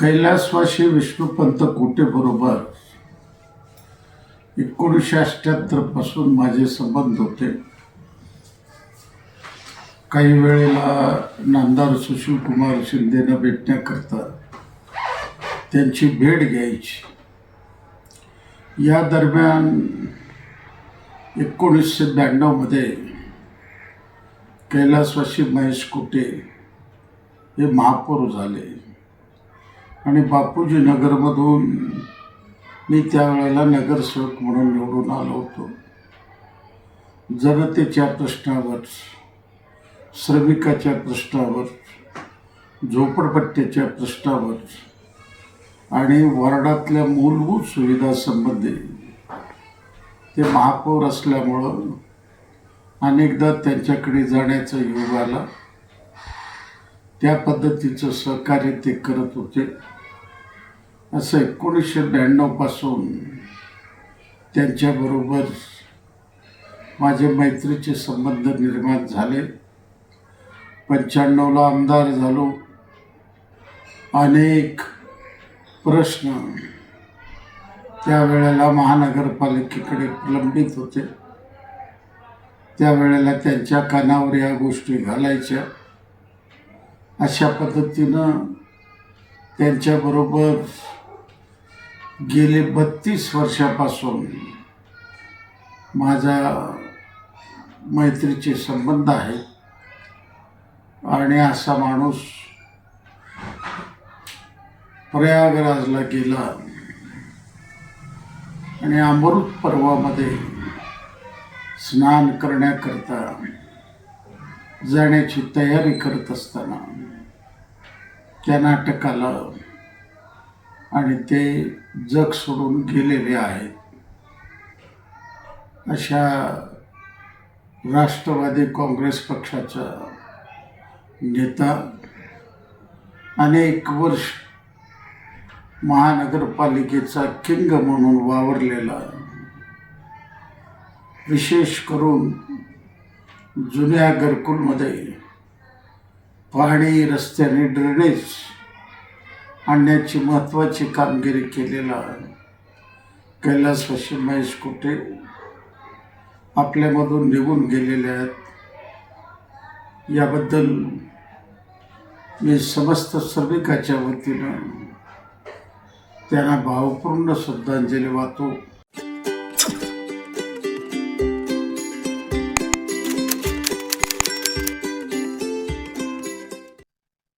कैलासवासी विष्णुपंत कोटे बरोबर 1978 पासून माझे संबंध होते. काही वेळेला नामदार सुशील कुमार शिंदेना भेटण्याकरता त्यांची भेट घ्यायची. या दरम्यान 1992 मध्ये कैलासवासी महेश कोटे हे महापौर झाले आणि बापूजी नगरमधून मी त्यावेळेला नगरसेवक म्हणून निवडून आलो होतो. जनतेच्या प्रश्नावर, श्रमिकाच्या प्रश्नावर, झोपडपट्ट्याच्या प्रश्नावर आणि वार्डातल्या मूलभूत सुविधांसंबंधी ते महापौर असल्यामुळं अनेकदा त्यांच्याकडे जाण्याचा योग आला. त्या पद्धतीचं सहकार्य ते करत होते. असं 1992 पासून त्यांच्याबरोबर माझे मैत्रीचे संबंध निर्माण झाले. 95ला आमदार झालो. अनेक प्रश्न त्यावेळेला महानगरपालिकेकडे प्रलंबित होते. त्यावेळेला त्यांच्या कानावर या गोष्टी घालायच्या. अशा पद्धतीनं त्यांच्याबरोबर गेले 32 वर्षापासून माझा मैत्रीचे संबंध आहेत. आणि असा माणूस प्रयागराजला गेला आणि अमृत पर्वामध्ये स्नान करण्याकरता जाण्याची तयारी करत असताना त्या नाटक आलं आणि ते जग सोडून गेलेले आहेत. अशा राष्ट्रवादी काँग्रेस पक्षाचा नेता, अनेक वर्ष महानगरपालिकेचा किंग म्हणून वावरलेला, विशेष करून जुन्या घरकुलमध्ये पाणी, रस्त्याने ड्रेनेज आणण्याची महत्त्वाची कामगिरी केलेला कैलासवासी महेश कोटे आपल्यामधून निघून गेलेले आहेत. याबद्दल मी समस्त श्रमिकाच्या वतीनं त्यांना भावपूर्ण श्रद्धांजली वाहतो.